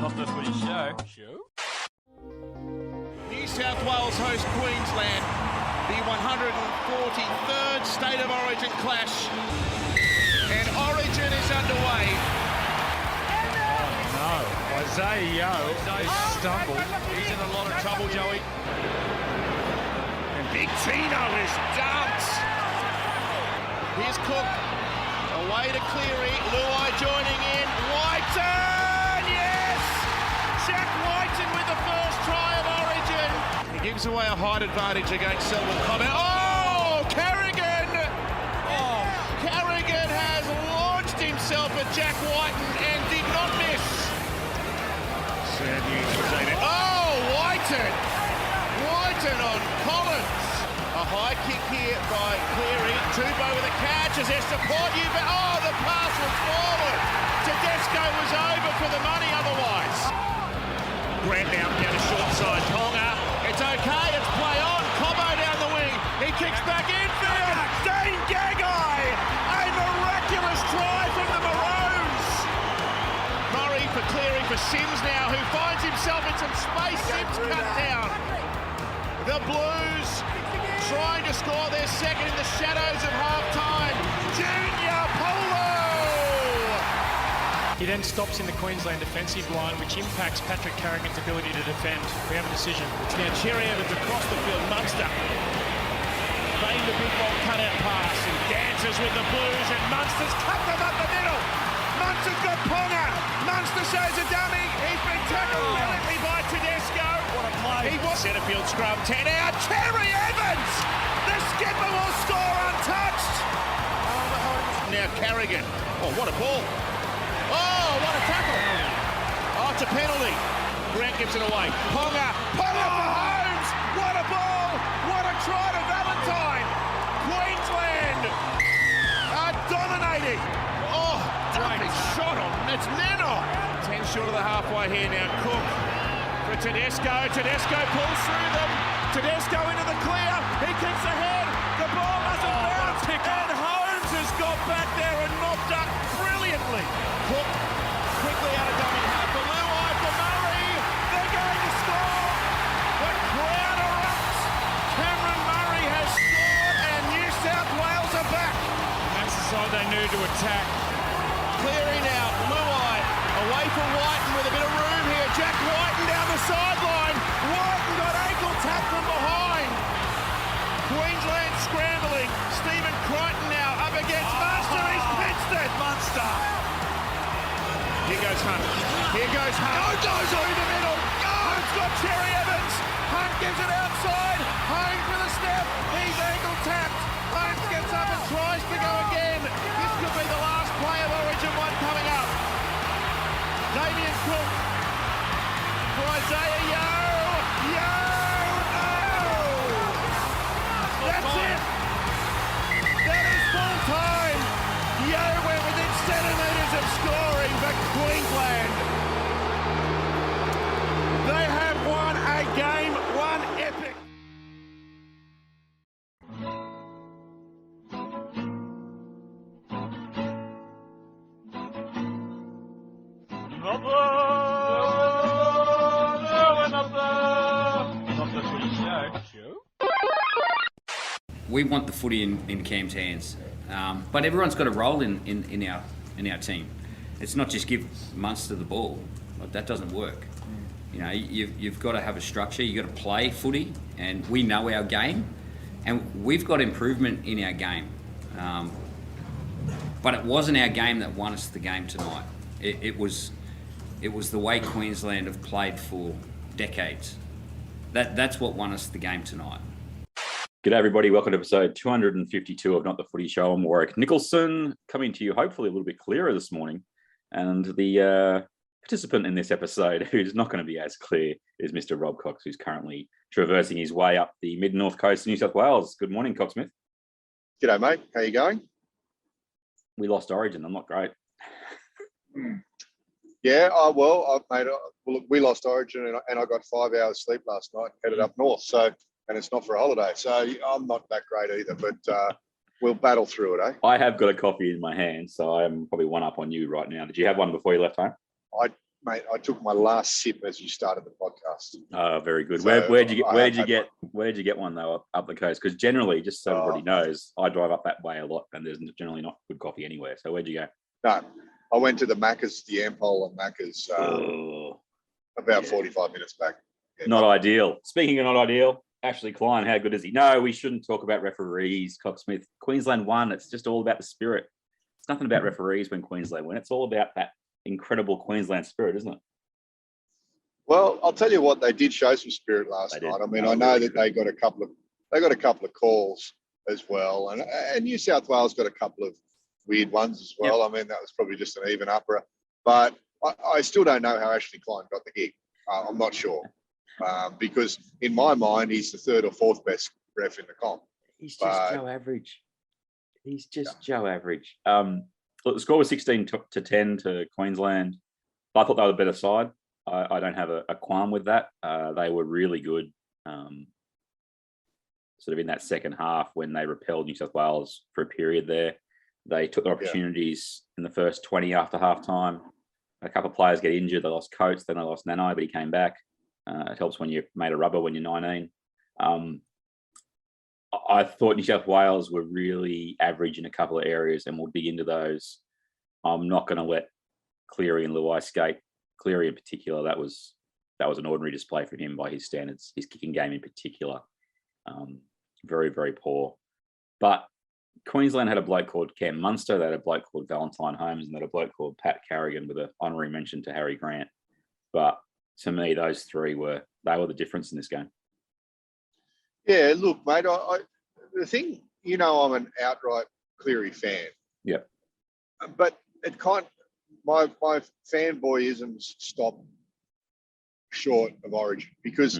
Not the Footy Show. New South Wales host Queensland, the 143rd State of Origin clash, and Origin is underway. No, Xavier Coates stumbled. He's in a lot of trouble, Joey. And Big Tino is dumped. Here's Cook, away to Cleary, Luai joining in, Wighton, yes! Jack Wighton with the first try of Origin. He gives away a height advantage against Selwyn Comet. Oh, Carrigan! Oh, Carrigan has launched himself at Jack Wighton and did not miss. Sad news for Zayden. Oh, Wighton! Wighton on Collins. A high kick here by Cleary. Tubo with a catch as their support. Oh, the pass was forward. Tedesco was over for the money otherwise. Grant down the short side. Tonga. It's okay. It's play on. Cobbo down the wing. He kicks back infield. Dane Gagai. A miraculous try from the Maroons. Murray for Cleary for Sims now, who finds himself in some space. Sims cut down. The Blues trying to score their second in the shadows of half-time. Junior Polo! He then stops in the Queensland defensive line, which impacts Patrick Carrigan's ability to defend. We have a decision. It's now Cherry Evans across the field. Munster. Fade the big ball cut-out pass and dances with the Blues, and Munster's cut them up the middle. Munster's got Ponga. Munster shows a dummy. He's been tackled brilliantly by Tedesco. What a play. He was centre field scrum 10 out. Cherry Evans! The skipper will score untouched. Now Carrigan. Oh, what a ball. Oh, what a tackle. Oh, it's a penalty. Grant gives it away. Ponga for Holmes. What a ball. What a try to Valentine. Queensland are dominating. Oh, great shot on. It's Neno. 10 short of the halfway here now. Cook for Tedesco. Tedesco pulls through them. Tedesco into the clear. He kicks ahead. The ball doesn't bounce. And Holmes has got back there and knocked up brilliantly. Cook quickly out of dummy half. The Luai for Murray. They're going to score. The crowd erupts. Cameron Murray has scored and New South Wales are back. That's the side they knew to attack. Cleary now. Luai away from Wighton with a bit of room here. Jack Wighton down the sideline. Wighton got ankle tap from behind. Queensland scrambling. Stephen Crichton now up against Munster. He's pitched it. Munster. Here goes Hunt. Here goes Hunt. Oh, goes through the middle. Hunt's got Cherry Evans. Hunt gives it outside. Holmes with a step. He's ankle tapped. Holmes gets up and tries to go again. This could be the last play of Origin 1 coming up. Damien Cook for Isaiah Yo. Yo! No! That's it! That is full time! Yo went within centimetres of scoring for Queensland. They have won a game, one epic. We want the footy in Cam's hands, but everyone's got a role in our team. It's not just give Munster the ball. Like, that doesn't work. You know, you've got to have a structure. You've got to play footy, and we know our game, and we've got improvement in our game. But it wasn't our game that won us the game tonight. It was the way Queensland have played for decades. That's what won us the game tonight. G'day everybody, welcome to episode 252 of Not the Footy Show. I'm Warwick Nicholson, coming to you hopefully a little bit clearer this morning. And the participant in this episode, who's not going to be as clear, is Mr. Rob Cox, who's currently traversing his way up the mid-north coast of New South Wales. Good morning, Coxsmith. G'day, mate. How you going? We lost Origin. I'm not great. Yeah, we lost Origin and I got 5 hours sleep last night, headed up north. So, and it's not for a holiday. So I'm not that great either, but we'll battle through it, eh? I have got a coffee in my hand, so I'm probably one up on you right now. Did you have one before you left home? mate, I took my last sip as you started the podcast. Oh, very good. So Where'd you get one though up the coast? Because generally, just so everybody knows, I drive up that way a lot, and there's generally not good coffee anywhere. So where'd you go? No, I went to the Macca's, the Ampol and Macca's about 45 minutes back. Yeah. Not ideal. Speaking of not ideal, Ashley Klein, how good is he? No, we shouldn't talk about referees. Cocksmith, Queensland won. It's just all about the spirit. It's nothing about referees when Queensland win. It's all about that incredible Queensland spirit, isn't it? Well, I'll tell you what, they did show some spirit last night. I mean, I know that they got a couple of calls as well, and New South Wales got a couple of weird ones as well. Yep. I mean, that was probably just an even upper, but I still don't know how Ashley Klein got the gig. I'm not sure. Because in my mind, he's the third or fourth best ref in the comp. He's just Joe Average. He's just Joe Average. Look, the score was 16-10 to Queensland. I thought they were the better side. I don't have a qualm with that. They were really good, sort of in that second half when they repelled New South Wales for a period there. They took their opportunities in the first 20 after half-time. A couple of players get injured. They lost Coates, then they lost Nanai, but he came back. It helps when you're made a rubber when you're 19. I thought New South Wales were really average in a couple of areas, and we'll dig into those. I'm not going to let Cleary and Luai skate. Cleary in particular, that was an ordinary display for him by his standards. His kicking game in particular, very, very poor. But Queensland had a bloke called Cam Munster, they had a bloke called Valentine Holmes, and they had a bloke called Pat Carrigan with an honorary mention to Harry Grant. But to me, those three were the difference in this game. Yeah, look, mate, the thing, I'm an outright Cleary fan. Yep. But it my fanboyisms stop short of Origin because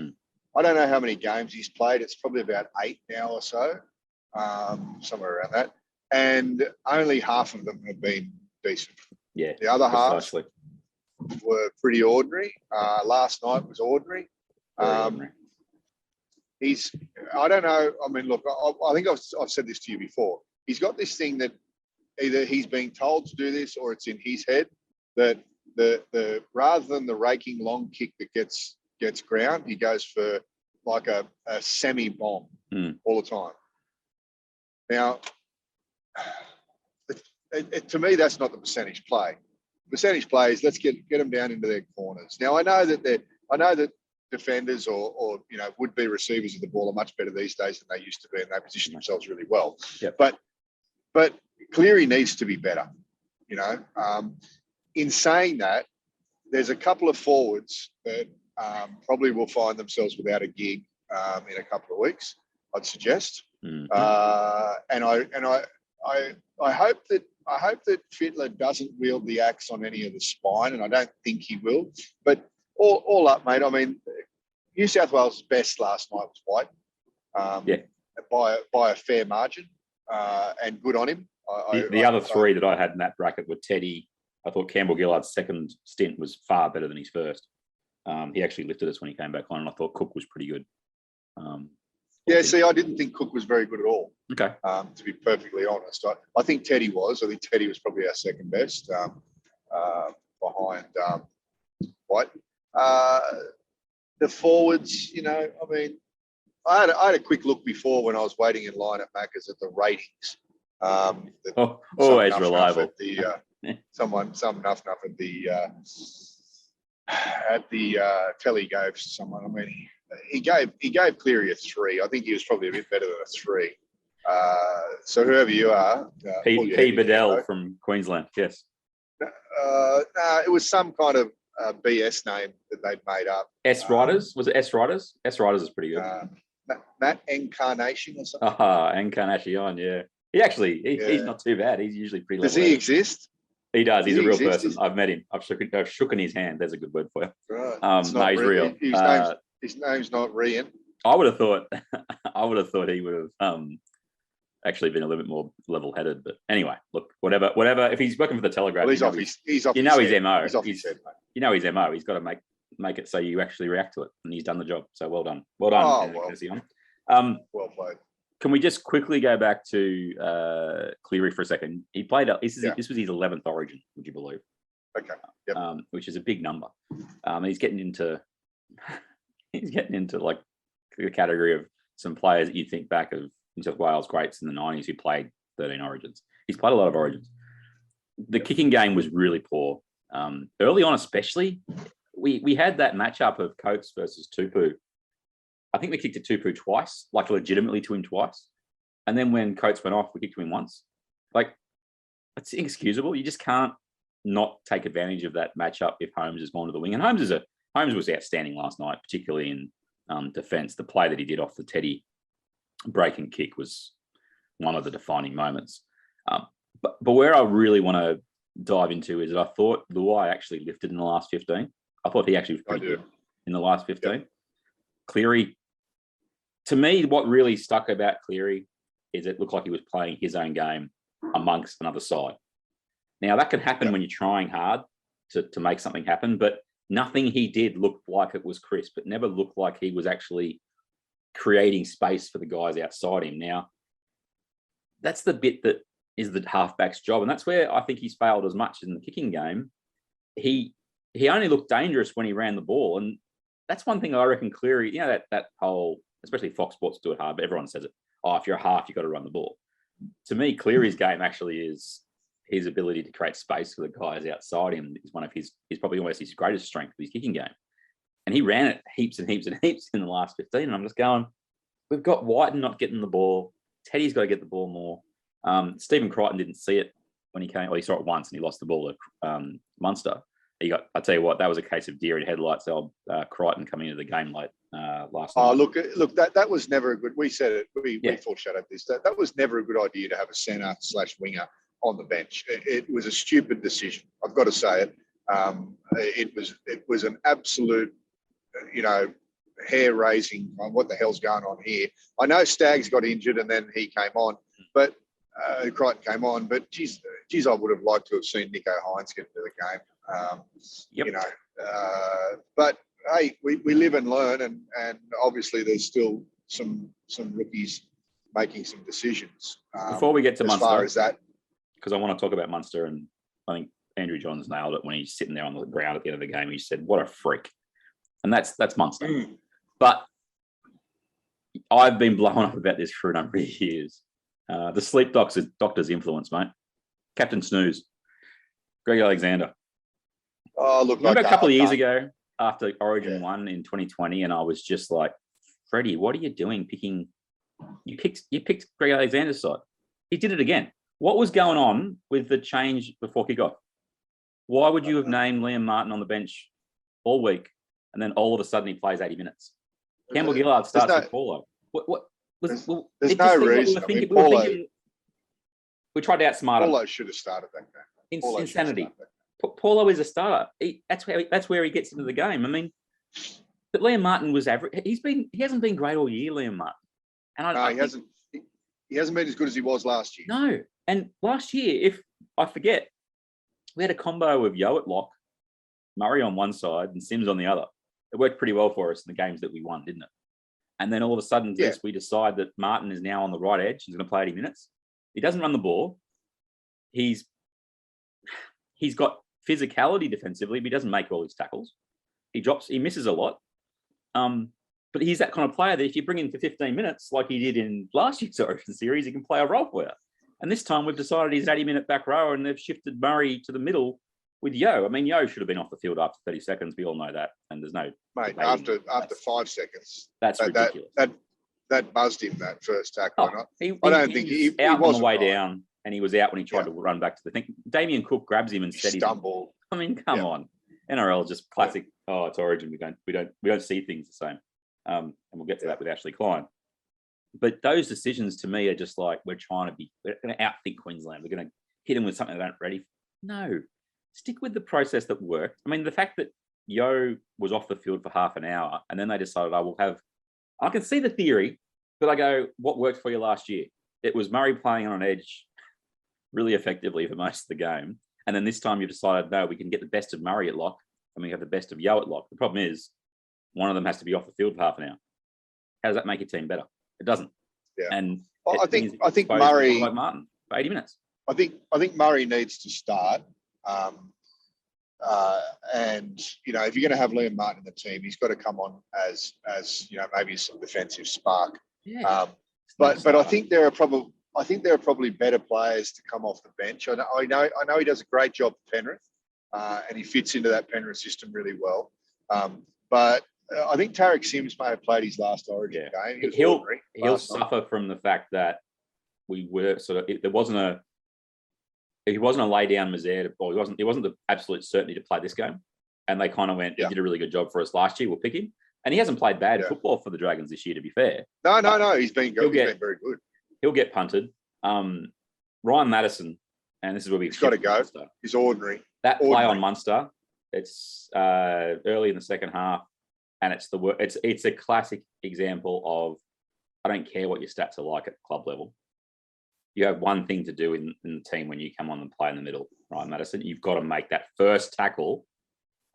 I don't know how many games he's played. It's probably about 8 now or so, somewhere around that. And only half of them have been decent. Yeah. The other half precisely. Were pretty ordinary. Last night was ordinary. Ordinary. I don't know. I mean, look, I think I've said this to you before. He's got this thing that either he's being told to do this or it's in his head that the rather than the raking long kick that gets ground, he goes for like a semi bomb all the time. Now, to me, that's not the percentage play. Percentage plays, let's get them down into their corners. Now, I know that defenders or would-be receivers of the ball are much better these days than they used to be, and they position themselves really well. Yep. But Cleary needs to be better. In saying that, there's a couple of forwards that probably will find themselves without a gig in a couple of weeks, I'd suggest. And I hope that Fittler doesn't wield the axe on any of the spine, and I don't think he will. But all up, mate. I mean, New South Wales' best last night was Wighton, by a fair margin, and good on him. The other three that I had in that bracket were Teddy. I thought Campbell Gillard's second stint was far better than his first. He actually lifted us when he came back on, and I thought Cook was pretty good. I didn't think Cook was very good at all. Okay. To be perfectly honest, I think Teddy was. I think Teddy was probably our second best behind Wighton. The forwards, I mean, I had a quick look before when I was waiting in line at Macca's at the ratings. Always reliable. Some nuff at the telly gave someone. I mean, he gave Cleary a 3. I think he was probably a bit better than a 3. So whoever you are, P. Bedell from Queensland, yes. It was some kind of BS name that they'd made up. S Riders? Was it S Riders? S Riders is pretty good. Matt Encarnation or something. Encarnacion, yeah. He's not too bad. He's usually pretty level. Does he exist? He does. He's a real person. I've met him. I've shooken his hand. There's a good word for you. Right. No, he's real. His name's not Rian. I would have thought he would have actually been a little bit more level-headed. But anyway, look, whatever. If he's working for the Telegraph, he's off his MO. He's off his head, mate. You know his MO. He's got to make it so you actually react to it, and he's done the job. So well done. Well, Well played. Can we just quickly go back to Cleary for a second? He played. This was his 11th Origin. Would you believe? Okay. Yep. Which is a big number. He's getting into like the category of some players that you think back of New South Wales greats in the 90s who played 13 Origins. He's played a lot of Origins. The kicking game was really poor. Early on, especially, we had that matchup of Coates versus Tupu. I think we kicked at Tupu twice, like legitimately to him twice. And then when Coates went off, we kicked to him once. Like, it's inexcusable. You just can't not take advantage of that matchup if Holmes has gone to the wing. And Holmes was outstanding last night, particularly in defence. The play that he did off the Teddy break and kick was one of the defining moments. But where I really want to dive into is that I thought Luai actually lifted in the last 15. I thought he actually was pretty good in the last 15. Yep. Cleary, to me, what really stuck about Cleary is it looked like he was playing his own game amongst another side. Now, that can happen when you're trying hard to make something happen, but nothing he did looked like it was crisp. It never looked like he was actually creating space for the guys outside him. Now, that's the bit that is the halfback's job, and that's where I think he's failed as much in the kicking game. He only looked dangerous when he ran the ball, and that's one thing I reckon Cleary, that whole, especially Fox Sports do it hard, but everyone says it, if you're a half, you've got to run the ball. To me, Cleary's game actually is his ability to create space for the guys outside him is one of is probably almost his greatest strength with his kicking game. And he ran it heaps and heaps and heaps in the last 15. And I'm just going, we've got Wighton not getting the ball. Teddy's got to get the ball more. Stephen Crichton didn't see it when he came. Well, he saw it once and he lost the ball to Munster. I tell you what, that was a case of deer in headlights. Crichton coming into the game late last night. Oh, look, that was never a good. We said it. We foreshadowed this. That was never a good idea to have a centre/winger on the bench. It was a stupid decision. I've got to say it. It was an absolute, hair raising on what the hell's going on here. I know Staggs got injured and then he came on, but Crichton came on. But geez, I would have liked to have seen Nico Hines get into the game. But hey, we live and learn, and obviously there's still some rookies making some decisions. Before we get to Munster, as far as that, because I want to talk about Munster, and I think Andrew Johns nailed it when he's sitting there on the ground at the end of the game. He said, "What a freak," and that's Munster. But I've been blown up about this for a number of years. The sleep doctor's influence, mate. Captain Snooze, Greg Alexander. Oh, look! Remember a couple of years ago after Origin 1 in 2020, and I was just like, Freddie, what are you doing picking? You picked Greg Alexander's side. He did it again. What was going on with the change before kickoff? Why would you have named Liam Martin on the bench all week, and then all of a sudden he plays 80 minutes? Campbell Gillard starts with Paulo. There's no reason. We tried to outsmart him. Paulo should have started that game. Insanity. Paulo is a starter. That's where he gets into the game. I mean, but Liam Martin was average. He hasn't been great all year, Liam Martin. And he hasn't been as good as he was last year. No. And last year, if I forget, we had a combo of Yo at lock, Murray on one side and Sims on the other. It worked pretty well for us in the games that we won, didn't it? And then all of a sudden, we decide that Martin is now on the right edge. He's going to play 80 minutes. He doesn't run the ball. He's got physicality defensively, but he doesn't make all his tackles. He misses a lot. But he's that kind of player that if you bring him for 15 minutes, like he did in last year's Origin series, he can play a role for you. And this time we've decided he's an 80-minute back row and they've shifted Murray to the middle with Yo. I mean, Yo should have been off the field after 30 seconds. We all know that. And there's no... Mate, after 5 seconds. That's ridiculous. That buzzed him, that first tackle. I don't think he out on the way down, and he was out when he tried to run back to the thing. Damien Cook grabs him and steadies him. I mean, come on. NRL just classic. Yeah. Oh, it's Origin. We don't see things the same. And we'll get to that with Ashley Klein. But those decisions to me are just like, we're going to outthink Queensland. We're going to hit them with something they aren't ready for. No, stick with the process that worked. I mean, the fact that Yo was off the field for half an hour and then they decided, I can see the theory, but I go, what worked for you last year? It was Murray playing on an edge really effectively for most of the game. And then this time you decided, no, we can get the best of Murray at lock and we have the best of Yo at lock. The problem is one of them has to be off the field for half an hour. How does that make your team better? It doesn't. Yeah. And I think Murray, like Martin for 80 minutes. I think Murray needs to start. And if you're going to have Liam Martin in the team, he's got to come on as maybe some defensive spark. Yeah. But I think there are probably better players to come off the bench. I know he does a great job for Penrith, and he fits into that Penrith system really well. But I think Tarek Sims may have played his last Origin game. He'll suffer from the fact that we were he wasn't a lay down misère, or he wasn't the absolute certainty to play this game. And they kind of went, he did a really good job for us last year, we'll pick him. And he hasn't played bad football for the Dragons this year, to be fair. No, he's been good. He's been very good. He'll get punted. Ryan Madison, and this is where he's got to go. Munster. He's ordinary. That play on Munster, it's early in the second half, and it's a classic example of, I don't care what your stats are like at club level. You have one thing to do in the team when you come on and play in the middle, Ryan Madison. You've got to make that first tackle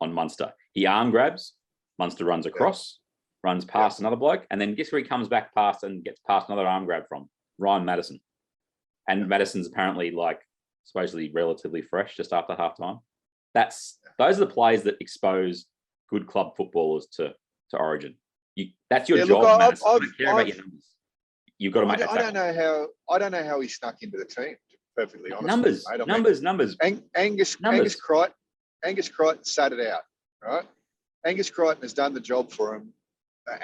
on Munster. He arm grabs, Munster runs across, runs past another bloke, and then guess where he comes back past and gets past another arm grab from? Ryan Madison. And Madison's apparently supposedly relatively fresh just after halftime. Those are the plays that expose good club footballers to Origin. That's your job, Madison. I don't care about your numbers. You've got to make that tackle. I don't know how he snuck into the team, to be perfectly honest. Numbers. Angus Crichton sat it out, right? Angus Crichton has done the job for him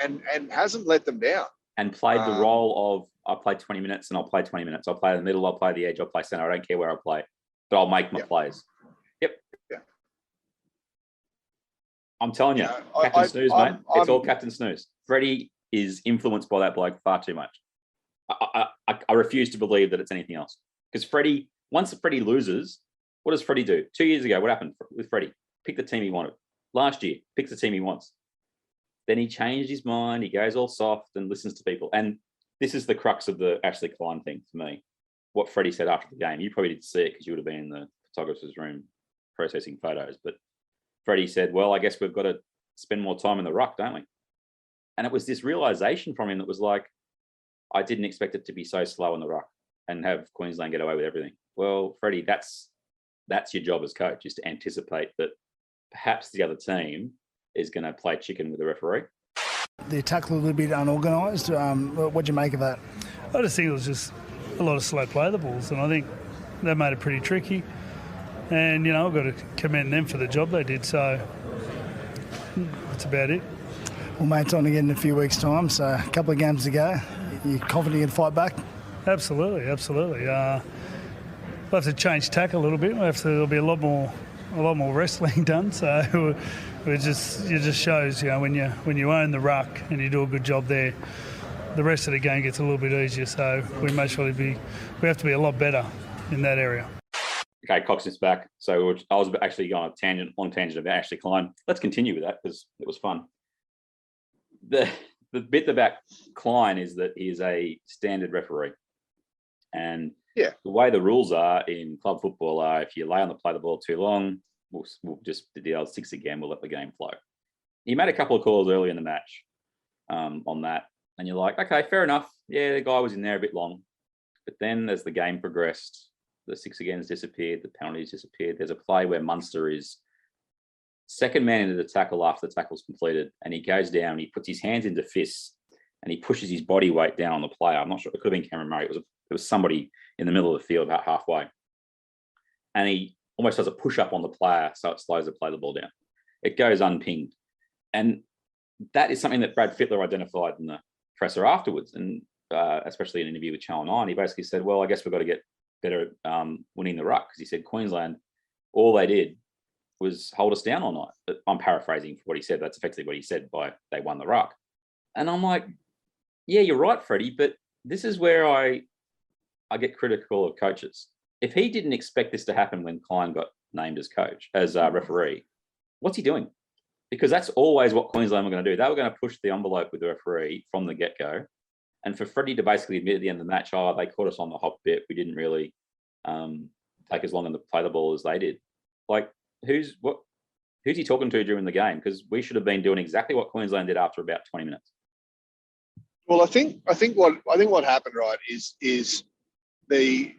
and hasn't let them down. And played the role of, I play 20 minutes and I'll play 20 minutes. I'll play in the middle, I'll play the edge, I'll play centre. I don't care where I play, but I'll make my plays. Yep. Yeah. I'm telling you, Captain Snooze, mate. It's all Captain Snooze. Freddie is influenced by that bloke far too much. I refuse to believe that it's anything else. Because once Freddie loses, what does Freddie do? 2 years ago, what happened with Freddie? Pick the team he wanted. Last year, picks the team he wants. Then he changed his mind. He goes all soft and listens to people. And this is the crux of the Ashley Klein thing for me. What Freddie said after the game. You probably didn't see it because you would have been in the photographer's room processing photos. But Freddie said, well, I guess we've got to spend more time in the ruck, don't we? And it was this realization from him that was like, I didn't expect it to be so slow in the ruck and have Queensland get away with everything. Well, Freddie, that's your job as coach, is to anticipate that perhaps the other team is going to play chicken with the referee. The tackle a little bit unorganised. What'd you make of that? I just think it was just a lot of slow play the balls, and I think they made it pretty tricky. And, I've got to commend them for the job they did. So that's about it. Well, mate, it's on again in a few weeks' time, so a couple of games to go. You confident you can fight back? Absolutely. We'll have to change tack a little bit. There'll be a lot more wrestling done. So it just shows, when you own the ruck and you do a good job there, the rest of the game gets a little bit easier. So we have to be a lot better in that area. Okay, Coxon's back. So I was actually going on a long tangent about Ashley Klein. Let's continue with that because it was fun. The bit about Klein is that he is a standard referee. And the way the rules are in club football are, if you lay on the play the ball too long, we'll just do the old 6 again, we'll let the game flow. He made a couple of calls early in the match on that. And you're like, okay, fair enough. Yeah, the guy was in there a bit long. But then as the game progressed, the 6 agains disappeared, the penalties disappeared. There's a play where Munster is second man into the tackle after the tackle's completed, and he goes down, he puts his hands into fists, and he pushes his body weight down on the player. I'm not sure, it could have been Cameron Murray. It was somebody in the middle of the field about halfway. And he almost does a push-up on the player so it slows the play the ball down. It goes unpinged. And that is something that Brad Fittler identified in the presser afterwards, and especially in an interview with Channel 9. He basically said, well, I guess we've got to get better at winning the ruck, because he said Queensland, all they did was hold us down all night. But I'm paraphrasing what he said. That's effectively what he said by they won the ruck. And I'm like, yeah, you're right, Freddie, but this is where I get critical of coaches. If he didn't expect this to happen when Klein got named as coach, as referee, what's he doing? Because that's always what Queensland were going to do. They were going to push the envelope with the referee from the get-go. And for Freddie to basically admit at the end of the match, they caught us on the hop bit. We didn't really take as long to play the ball as they did. Like, who's he talking to during the game? Because we should have been doing exactly what Queensland did after about 20 minutes. Well, I think what happened, right, is the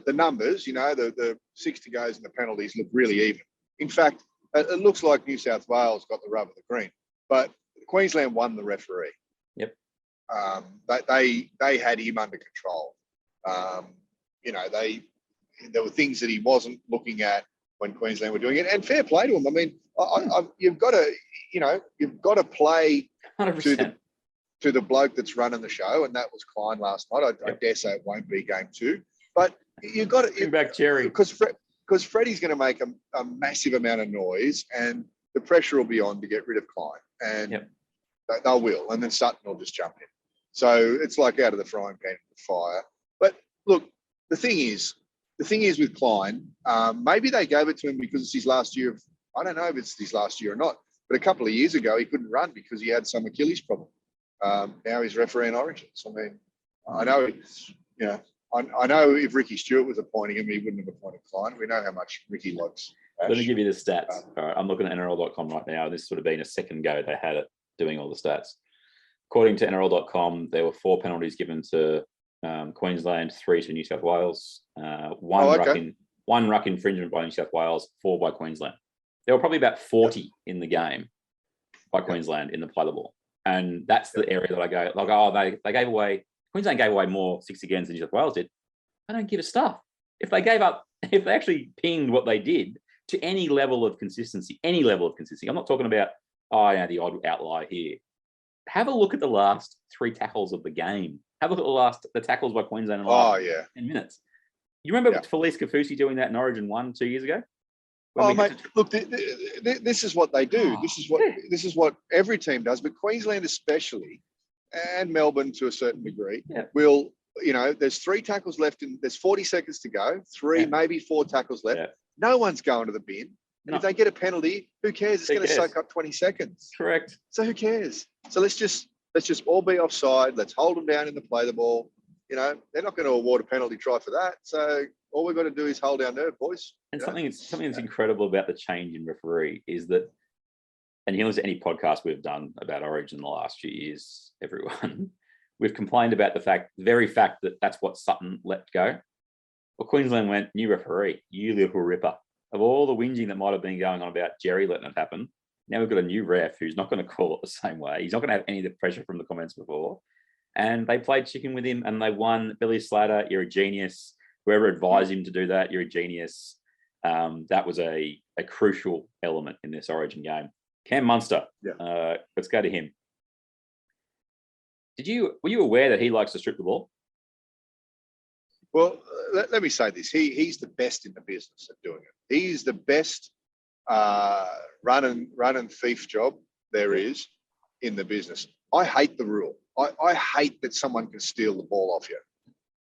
numbers, the 60 goes and the penalties look really even. In fact, it looks like New South Wales got the rub of the green, but Queensland won the referee. Yep. They had him under control. There were things that he wasn't looking at when Queensland were doing it, and fair play to him. I mean, you've got to play 100%. to the bloke that's running the show, and that was Klein last night. I dare say it won't be game 2, but you've got to Bring back Jerry, because Freddie's going to make a massive amount of noise, and the pressure will be on to get rid of Klein, and they will, and then Sutton will just jump in. So it's like out of the frying pan to the fire. But look, the thing is with Klein, maybe they gave it to him because it's his last year. I don't know if it's his last year or not, but a couple of years ago he couldn't run because he had some Achilles problem. Now he's refereeing Origins. I mean, I know if Ricky Stewart was appointing him, he wouldn't have appointed Klein. We know how much Ricky likes. Let me give you the stats. All right, I'm looking at NRL.com right now. This would have been a second go they had it doing all the stats. According to NRL.com, there were 4 penalties given to Queensland, 3 to New South Wales, one ruck infringement by New South Wales, 4 by Queensland. There were probably about 40 in the game by Queensland in the play the ball. And that's the area that I go, like, they gave away, Queensland gave away more 6 agains than New South Wales did. I don't give a stuff. If they actually pinged what they did to any level of consistency, I'm not talking about, the odd outlier here. Have a look at the last 3 tackles of the game. Have a look at the tackles by Queensland in the last 10 minutes. You remember Felice Kafusi doing that in Origin 1 2 years ago? Look, this is what they do. This is what every team does, but Queensland especially, and Melbourne to a certain degree, will, there's 3 tackles left, and there's 40 seconds to go, 3, maybe 4 tackles left. No one's going to the bin. And if they get a penalty, who cares? It's going to soak up 20 seconds. Correct. So who cares? So let's just all be offside. Let's hold them down in the play the ball. They're not going to award a penalty try for that. So all we've got to do is hold our nerve, boys. And something that's incredible about the change in referee is that, and you listen to any podcast we've done about Origin in the last few years, everyone, we've complained about the very fact that that's what Sutton let go. Well, Queensland went, new referee, you little ripper. Of all the whinging that might have been going on about Jerry letting it happen, now we've got a new ref who's not going to call it the same way. He's not going to have any of the pressure from the comments before. And they played chicken with him and they won. Billy Slater, you're a genius. Whoever advised him to do that, you're a genius. That was a crucial element in this Origin game. Cam Munster, let's go to him. Were you aware that he likes to strip the ball? Well, let me say this. He's the best in the business of doing it. He's the best run and thief job there is in the business. I hate the rule. I hate that someone can steal the ball off you.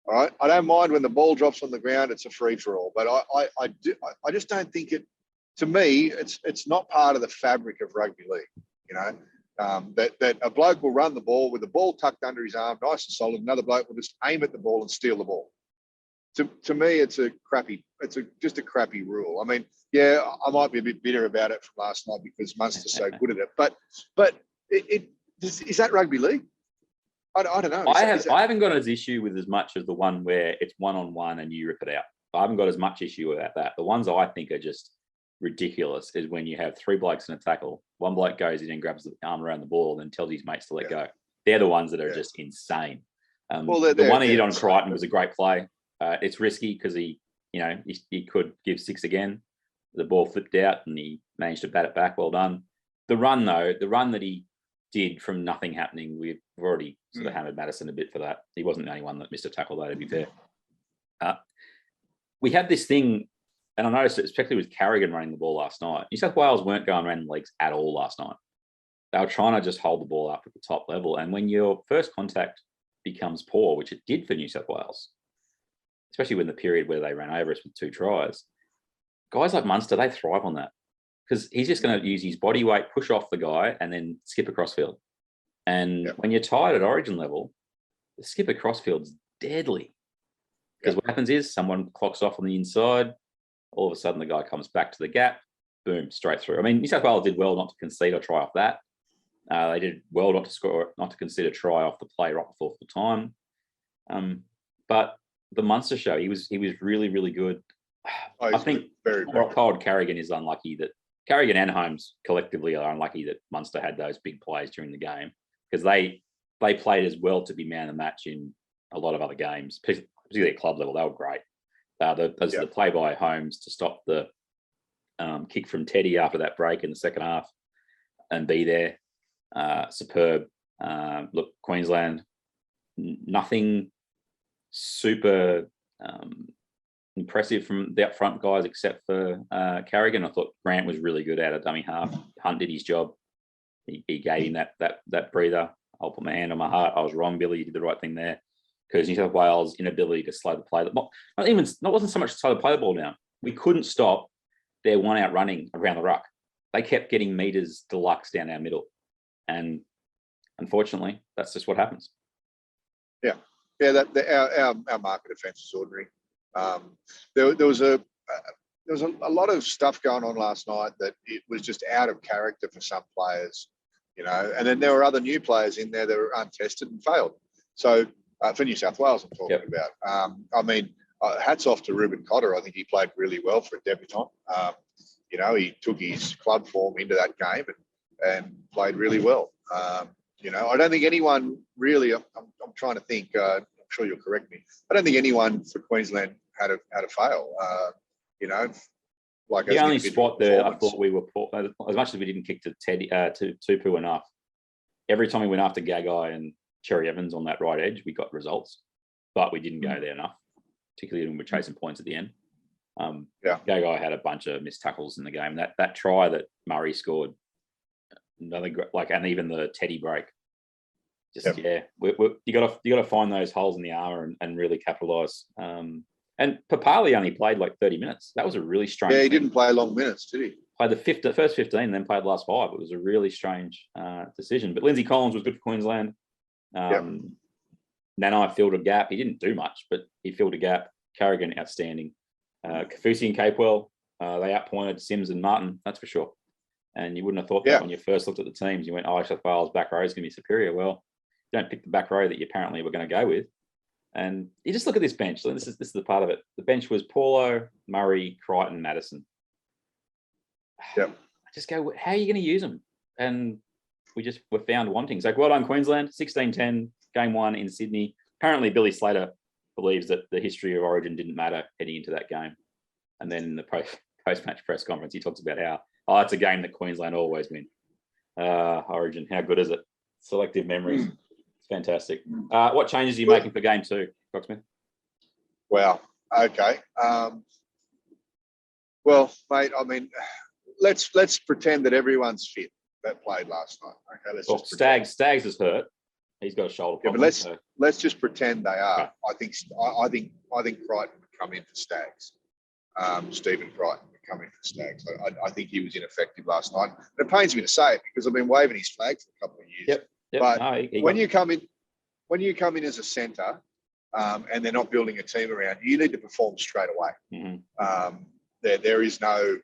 All right. I don't mind when the ball drops on the ground, it's a free for all. But I just don't think it. To me, it's not part of the fabric of rugby league. That a bloke will run the ball with the ball tucked under his arm, nice and solid. Another bloke will just aim at the ball and steal the ball. To me, it's just a crappy rule. I mean, I might be a bit bitter about it from last night because Munster's so good at it. But is that rugby league? I don't know. I haven't got as issue with as much as the one where it's 1-on-1 and you rip it out. I haven't got as much issue about that. The ones I think are just ridiculous is when you have 3 blokes in a tackle. One bloke goes in and grabs the arm around the ball and then tells his mates to let go. They're the ones that are just insane. The one he did on Crichton was a great play. It's risky because he could give 6 again. The ball flipped out and he managed to bat it back. Well done. The run that he did from nothing happening, we've already sort of hammered Madison a bit for that. He wasn't the only one that missed a tackle, though, to be fair. We had this thing, and I noticed it, especially with Carrigan running the ball last night. New South Wales weren't going around the legs at all last night. They were trying to just hold the ball up at the top level. And when your first contact becomes poor, which it did for New South Wales, especially when the period where they ran over us with 2 tries, guys like Munster, they thrive on that because he's just going to use his body weight, push off the guy, and then skip across field. And when you're tired at Origin level, the skip across field's deadly because what happens is someone clocks off on the inside. All of a sudden, the guy comes back to the gap, boom, straight through. I mean, New South Wales did well not to concede or try off that. They did well not to concede a try off the play right before the time. But the Munster show, he was really, really good. I think very Cold Carrigan is unlucky that Carrigan and Holmes collectively are unlucky that Munster had those big plays during the game, because they played as well to be man of the match in a lot of other games, particularly at club level. They were great. The play by Holmes to stop the kick from Teddy after that break in the second half and be there, superb. Look, Queensland, nothing super impressive from the up front guys except for Carrigan. I thought Grant was really good out of dummy half. Hunt did his job. He gave him that breather. I'll put my hand on my heart. I was wrong, Billy. You did the right thing there, because New South Wales' inability to slow the play. Wasn't so much to slow the play the ball down. We couldn't stop their one out running around the ruck. They kept getting meters deluxe down our middle, and unfortunately, that's just what happens. Yeah. Our market defence is ordinary. There was a lot of stuff going on last night that it was just out of character for some players, and then there were other new players in there that were untested and failed. So for New South Wales, I'm talking about. Hats off to Ruben Cotter. I think he played really well for a debutant. He took his club form into that game and played really well. I don't think anyone really. I'm trying to think. I'm sure you'll correct me. I don't think anyone for Queensland had a fail. The only spot there, I thought we were poor, as much as we didn't kick to Teddy to Tupu enough. Every time we went after Gagai and Cherry Evans on that right edge, we got results, but we didn't go there enough, particularly when we're chasing points at the end. Gagai had a bunch of missed tackles in the game. That try that Murray scored, and even the Teddy break. You got to find those holes in the armour and really capitalise. And Papali only played like 30 minutes. That was a really strange. Yeah, he didn't play long minutes, did he? Played the first 15, then played the last 5. It was a really strange decision. But Lindsay Collins was good for Queensland. Nanai filled a gap. He didn't do much, but he filled a gap. Carrigan, outstanding. Kafusi and Capewell, they outpointed Sims and Martin, that's for sure. And you wouldn't have thought that when you first looked at the teams. You went, New South Wales back row is going to be superior. Well, you don't pick the back row that you apparently were going to go with. And you just look at this bench. So this is the part of it. The bench was Paulo, Murray, Crichton, Madison. Yep. I just go, how are you going to use them? And we're found wanting. So well done, Queensland. 16-10, game 1 in Sydney. Apparently, Billy Slater believes that the history of Origin didn't matter heading into that game. And then in the post-match press conference, he talks about how, it's a game that Queensland always win. Origin, how good is it? Selective memories. It's fantastic. What changes are you making for game 2, Coxsmith? Wow. Okay. Well, mate, let's pretend that everyone's fit that played last night. Okay, let's just pretend. Staggs is hurt. He's got a shoulder problem. But let's just pretend they are. Okay. I think Crichton would come in for Staggs. Stephen Crichton would come in for Staggs. I think he was ineffective last night. And it pains me to say it because I've been waving his flag for a couple of years. Yep. But when you come in as a centre and they're not building a team around you, you need to perform straight away. Mm-hmm. There is no,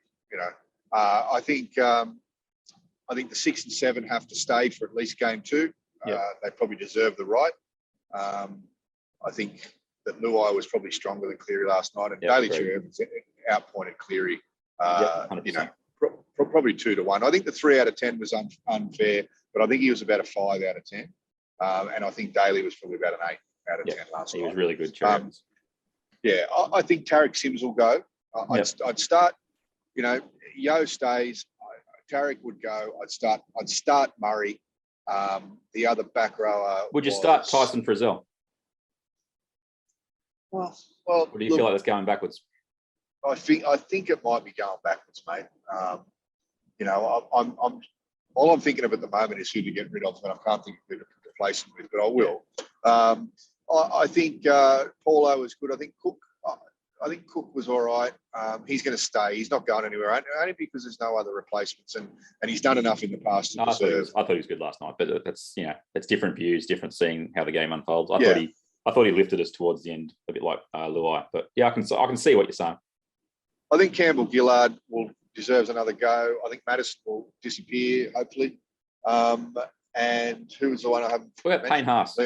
I think the 6 and 7 have to stay for at least game 2. They probably deserve the right. I think that Luai was probably stronger than Cleary last night, and Daly Cherry outpointed Cleary. Probably 2-1. I think the 3 out of 10 was unfair, but I think he was about a 5 out of 10, and I think Daly was probably about an 8 out of 10 last night. He was really good. I think Tarek Sims will go. I'd start. Yo stays. Tarek would go. I'd start Murray. The other back rower. Would you start Tyson Frizzell? Well, or do you feel like that's going backwards? I think it might be going backwards, mate. I'm all I'm thinking of at the moment is who to get rid of, and I can't think of who to replace him with, but I will. I think Paulo was good. I think Cook was all right. He's going to stay. He's not going anywhere, only because there's no other replacements, and he's done enough in the past to deserve. I thought he was good last night, but that's it's different views, different seeing how the game unfolds. I thought he lifted us towards the end, a bit like Luai. But I can see what you're saying. I think Campbell Gillard deserves another go. I think Madison will disappear, hopefully. And who was the one I haven't? What about Payne Haas?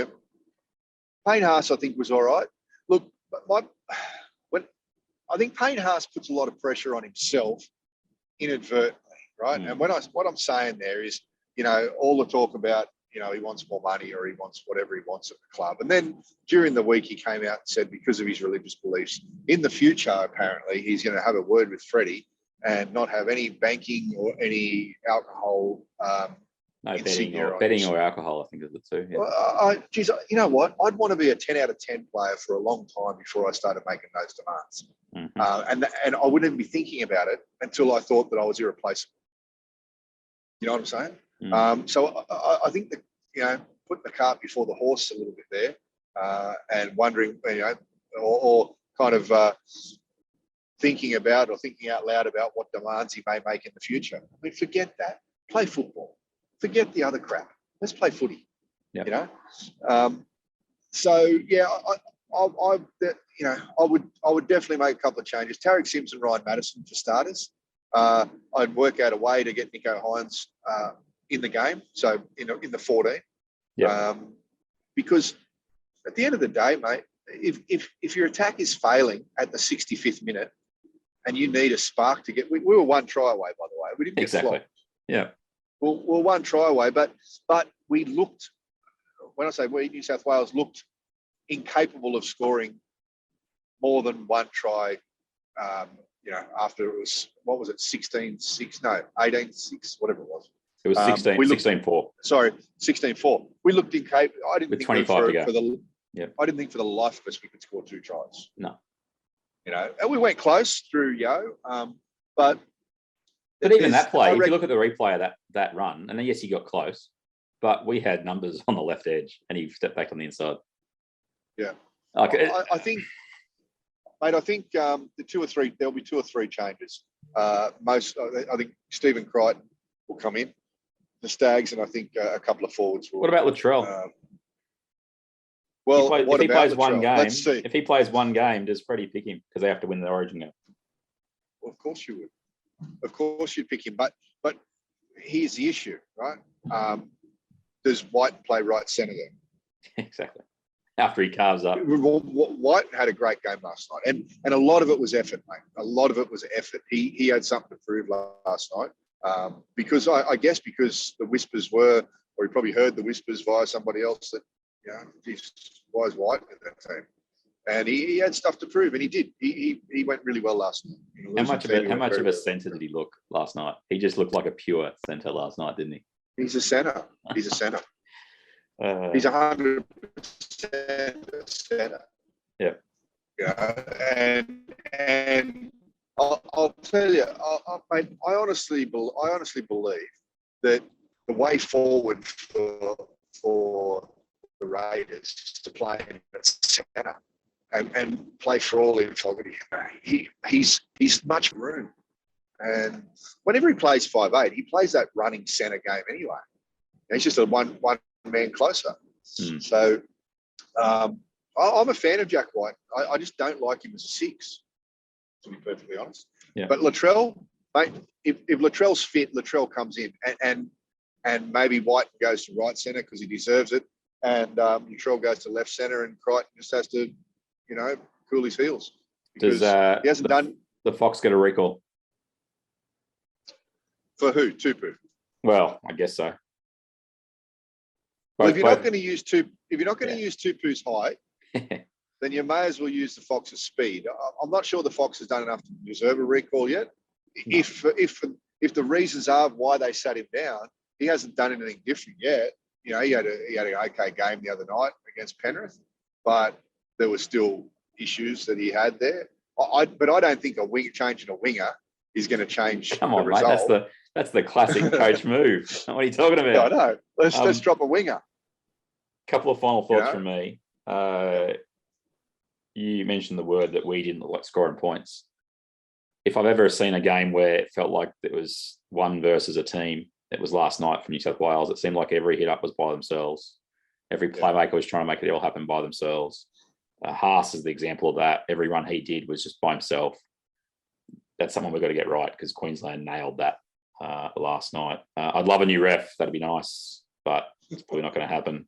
Payne Haas, I think, was all right. Look, I think Payne Haas puts a lot of pressure on himself inadvertently, right? And what I'm saying there is, all the talk about, he wants more money or he wants whatever he wants at the club. And then during the week, he came out and said, because of his religious beliefs, in the future, apparently, he's going to have a word with Freddie and not have any banking or any alcohol. No, betting or alcohol, I think is the two. Yeah. Well, geez, you know what? I'd want to be a 10 out of 10 player for a long time before I started making those demands. Mm-hmm. And I wouldn't be thinking about it until I thought that I was irreplaceable. You know what I'm saying? Mm. So I think that, putting the cart before the horse a little bit there, and wondering, or kind of thinking about or thinking out loud about what demands he may make in the future. I mean, forget that. Play football. Forget the other crap. Let's play footy. Yep. So yeah, I would definitely make a couple of changes. Tarek Simpson, Ryan Madison for starters. I'd work out a way to get Nico Hines in the game. So in the 14. Yeah. Because at the end of the day, mate, if your attack is failing at the 65th minute and you need a spark to get, we were one try away, by the way. We didn't get exactly. flogged. Yeah. Well, one try away, but we looked. When I say we, New South Wales looked incapable of scoring more than one try. After it was 16-6? No, 18-6, whatever it was. It was 16-4. Sorry, 16-4. We looked incapable. I didn't with think 25 to go. I didn't think for the life of us we could score 2 tries. No. And we went close through Yo, but. But even that play, if you look at the replay of that run, and then yes, he got close, but we had numbers on the left edge, and he stepped back on the inside. Yeah, I think, mate. I think there'll be 2 or 3 changes. I think Stephen Crichton will come in, the Stags, and I think a couple of forwards will. What about Latrell? If he plays one game, let's see. If he plays one game, does Freddie pick him because they have to win the Origin game? Well, of course you would. Of course you'd pick him, but here's the issue, right? Does Wighton play right centre there? Exactly. After he carves up. Wighton had a great game last night, and a lot of it was effort, mate. A lot of it was effort. He had something to prove last night, because I guess because the whispers were, or he probably heard the whispers via somebody else that, geez, why is Wighton in that team? And he had stuff to prove, and he did. He went really well last night. How much of a centre did he look last night? He just looked like a pure centre last night, didn't he? He's a centre. He's 100% a centre. Yeah. And I'll tell you, mate, I honestly believe that the way forward for the Raiders is to play in a centre. And play for all in Fogarty. He's much room. And whenever he plays 5'8", he plays that running centre game anyway. He's just a one man closer. Mm. So I'm a fan of Jack White. I just don't like him as a 6, to be perfectly honest. Yeah. But Latrell, mate, if Latrell's fit, Latrell comes in and maybe White goes to right centre because he deserves it. And Latrell goes to left centre and Crichton just has to, cool his heels. Does he hasn't done the Fox get a recall? For who? Tupu. Well, I guess so. Well, if you're not going to use Tupu's height, then you may as well use the Fox's speed. I'm not sure the Fox has done enough to deserve a recall yet. No. If the reasons are why they sat him down, he hasn't done anything different yet. He had an okay game the other night against Penrith, but there were still issues that he had there. But I don't think changing a winger is going to change. Come on, the mate. result. That's the classic coach move. What are you talking about? I know. Let's drop a winger. Couple of final thoughts from me. You mentioned the word that we didn't look like scoring points. If I've ever seen a game where it felt like it was one versus a team, it was last night for New South Wales. It seemed like every hit up was by themselves. Every playmaker was trying to make it all happen by themselves. Haas is the example of that. Every run he did was just by himself. That's something we've got to get right because Queensland nailed that last night. I'd love a new ref. That'd be nice, but it's probably not going to happen.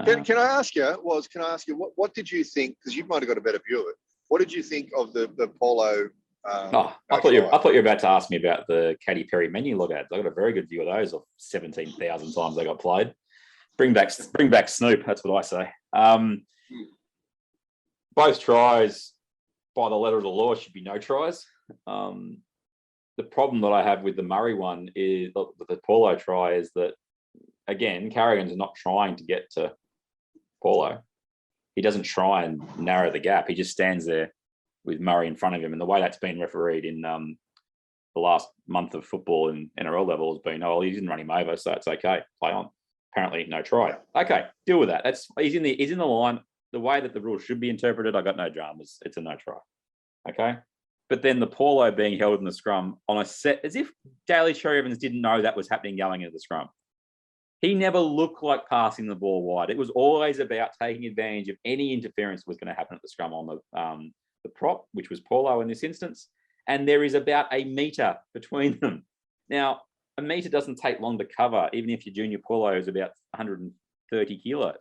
Can I ask you, what did you think, because you might have got a better view of it, What did you think of the Polo? I thought you were about to ask me about the Katy Perry menu log ads. I got a very good view of those of 17,000 times they got played. Bring back Snoop. That's what I say. Both tries, by the letter of the law, should be no tries. The problem that I have with the Murray one is the Paulo try is that, again, Carrigan's not trying to get to Paulo. He doesn't try and narrow the gap. He just stands there with Murray in front of him. And the way that's been refereed in the last month of football in NRL level has been, he didn't run him over, so it's okay. Play on. Apparently, no try. Okay, deal with that. He's in the line. The way that the rules should be interpreted, I got no dramas. It's a no try. Okay. But then the Paulo being held in the scrum on a set, as if Daly Cherry Evans didn't know that was happening going into the scrum. He never looked like passing the ball wide. It was always about taking advantage of any interference that was going to happen at the scrum on the prop, which was Paulo in this instance. And there is about a metre between them. Now, a metre doesn't take long to cover, even if your junior Paulo is about 130 kilos,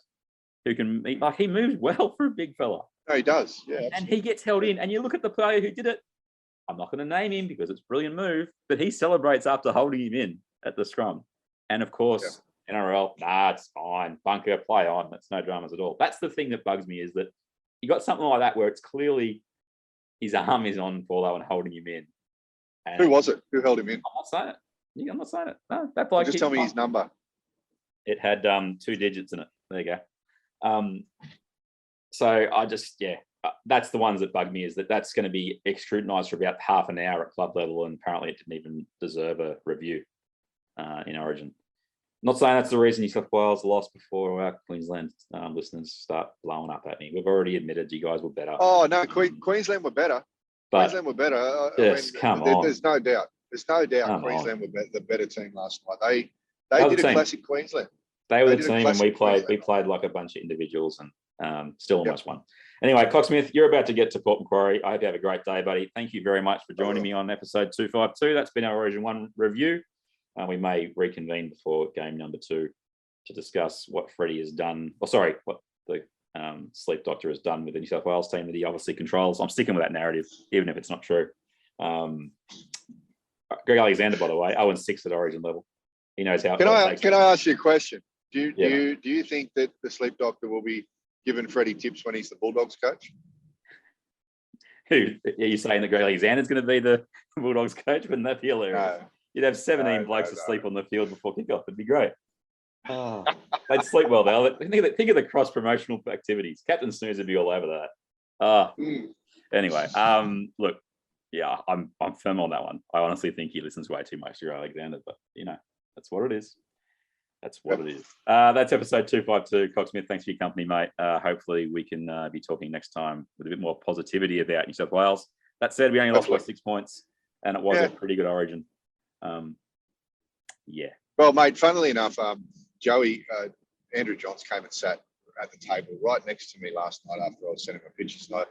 who can, he moves well for a big fella. No, he does. Yeah. Absolutely. And he gets held in. And you look at the player who did it. I'm not going to name him because it's a brilliant move, but he celebrates after holding him in at the scrum. And of course, NRL, it's fine. Bunker, play on. That's no dramas at all. That's the thing that bugs me is that you got something like that where it's clearly his arm is on Paulo and holding him in. And who was it? Who held him in? I'm not saying it. I'm not saying it. No, that bloke. Just tell me his number. It had 2 digits in it. There you go. So I just, that's the ones that bug me is that's going to be scrutinised for about half an hour at club level, and apparently it didn't even deserve a review in Origin. Not saying that's the reason New South Wales lost before our Queensland listeners start blowing up at me. We've already admitted you guys were better. Oh, no, Queensland were better. Queensland were better. Come on. There's no doubt. There's no doubt Queensland were the better team last night. They did a classic Queensland. They were the team, and we played like a bunch of individuals and still almost won. Anyway, Cocksmith, you're about to get to Port Macquarie. I hope you have a great day, buddy. Thank you very much for joining me on episode 252. That's been our Origin 1 review. We may reconvene before game number 2 to discuss what Freddie has done. What the sleep doctor has done with the New South Wales team that he obviously controls. I'm sticking with that narrative, even if it's not true. Greg Alexander, by the way, 0-6 at Origin level. He knows how. Can I ask you a question? Do you think that the sleep doctor will be giving Freddie tips when he's the Bulldogs coach? Are you saying that Greg Alexander's going to be the Bulldogs coach? Wouldn't that be hilarious? No. You'd have 17 blokes asleep on the field before kickoff. It'd be great. Oh, they'd sleep well, though. Think of the cross-promotional activities. Captain Snooze would be all over that. Anyway, look, I'm firm on that one. I honestly think he listens way too much to Greg Alexander, but, that's what it is. That's what it is. That's episode 252. Cocksmith, thanks for your company, mate. Hopefully we can be talking next time with a bit more positivity about New South Wales. That said, we only lost by 6 points, and it was a pretty good Origin. Well, mate, funnily enough, Joey, Andrew Johns came and sat at the table right next to me last night after I was sending my pictures. And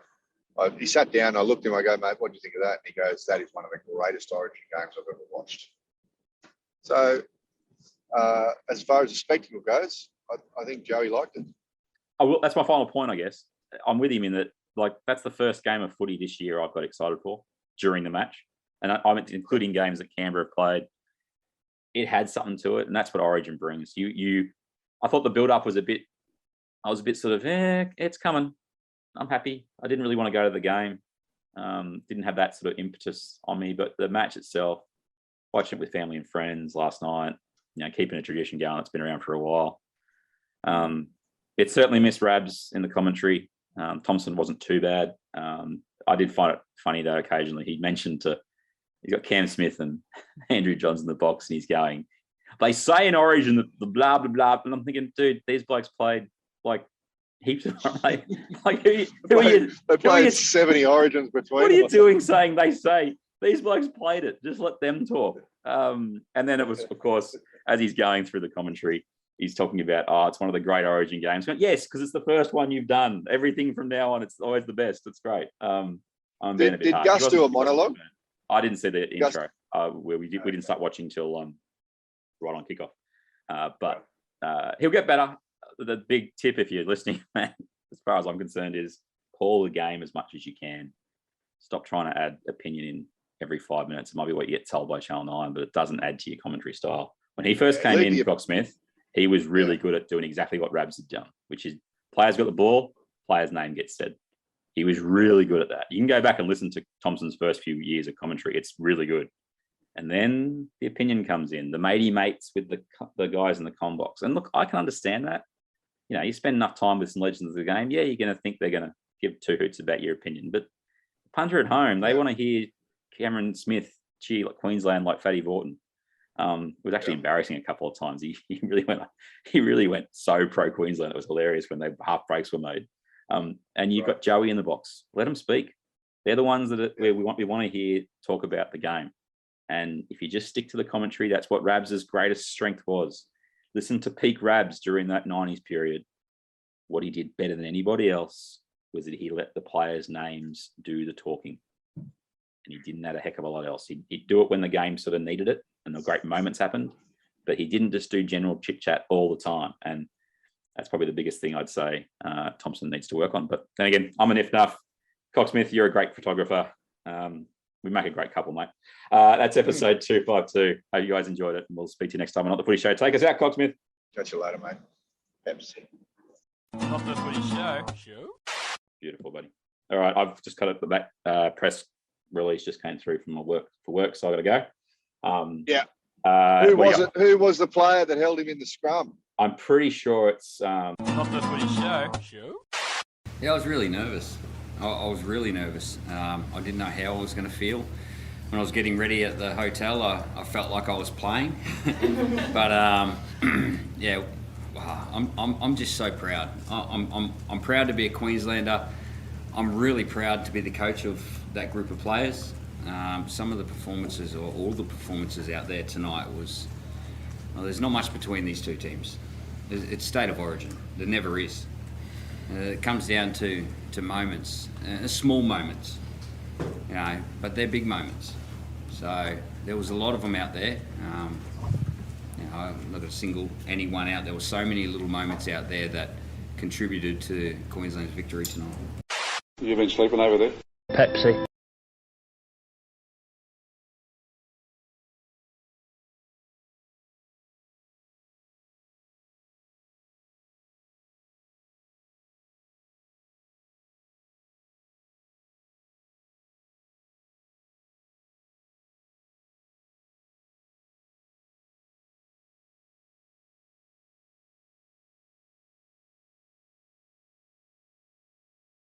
he sat down, I looked at him, I go, mate, what do you think of that? And he goes, that is one of the greatest Origin games I've ever watched. So, as far as the spectacle goes, I think Joey liked it. That's my final point, I guess. I'm with him in that, that's the first game of footy this year I've got excited for during the match. And I'm including games that Canberra have played. It had something to it, and that's what Origin brings. I thought the build-up was I was a bit sort of, it's coming. I'm happy. I didn't really want to go to the game. Didn't have that sort of impetus on me, but the match itself, watching it with family and friends last night, keeping a tradition going that's been around for a while. It certainly missed Rabs in the commentary. Thompson wasn't too bad. I did find it funny, though, occasionally. He mentioned he's got Cam Smith and Andrew Johns in the box, and he's going, they say in Origin that the blah, blah, blah. And I'm thinking, dude, these blokes played heaps of, who are you? They played 70 Origins between. What are you doing saying they say? These blokes played it. Just let them talk. And then it was, of course, as he's going through the commentary, he's talking about, it's one of the great Origin games. Yes, because it's the first one you've done. Everything from now on, it's always the best. It's great. Did Gus do a monologue? I didn't see the intro. Where we didn't start watching till right on kickoff. But he'll get better. The big tip, if you're listening, man, as far as I'm concerned, is call the game as much as you can. Stop trying to add opinion in every 5 minutes. It might be what you get told by Channel 9, but it doesn't add to your commentary style. When he first came in, Cox-Smith, he was really good at doing exactly what Rabs had done, which is players got the ball, player's name gets said. He was really good at that. You can go back and listen to Thompson's first few years of commentary. It's really good. And then the opinion comes in, the matey mates with the guys in the comm box. And look, I can understand that. You know, you spend enough time with some legends of the game, yeah, you're going to think they're going to give two hoots about your opinion. But the punter at home, they want to hear Cameron Smith cheer like Queensland, like Fatty Vaughton. It was actually embarrassing a couple of times. He really went so pro Queensland. It was hilarious when they half breaks were made. And you've got Joey in the box. Let them speak. They're the ones that we want to hear talk about the game. And if you just stick to the commentary, that's what Rabs' greatest strength was. Listen to peak Rabs during that 90s period. What he did better than anybody else was that he let the players' names do the talking. And he didn't add a heck of a lot else. He'd do it when the game sort of needed it and the great moments happened, but he didn't just do general chit-chat all the time. And that's probably the biggest thing I'd say Thompson needs to work on. But then again, I'm an if-nuff. Cox-Smith, you're a great photographer. We make a great couple, mate. That's episode 252. Hope you guys enjoyed it, and we'll speak to you next time on Not the Footy Show. Take us out, Cox-Smith. Catch you later, mate. Pepsi. Not the Footy Show. Beautiful, buddy. All right, I've just cut it. The back press release just came through from my work, so I got to go. Who was the player that held him in the scrum? I'm pretty sure it's Not the Footy Show. Yeah, I was really nervous. I was really nervous. I didn't know how I was going to feel. When I was getting ready at the hotel, I felt like I was playing. But yeah, I'm just so proud. I'm proud to be a Queenslander. I'm really proud to be the coach of that group of players. Some of the performances, or all the performances out there tonight was, well, there's not much between these two teams. It's state of origin. There never is. It comes down to moments, small moments, you know, but they're big moments. So there was a lot of them out there. You know, I'm not going to single anyone out. There were so many little moments out there that contributed to Queensland's victory tonight. You've been sleeping over there? Pepsi.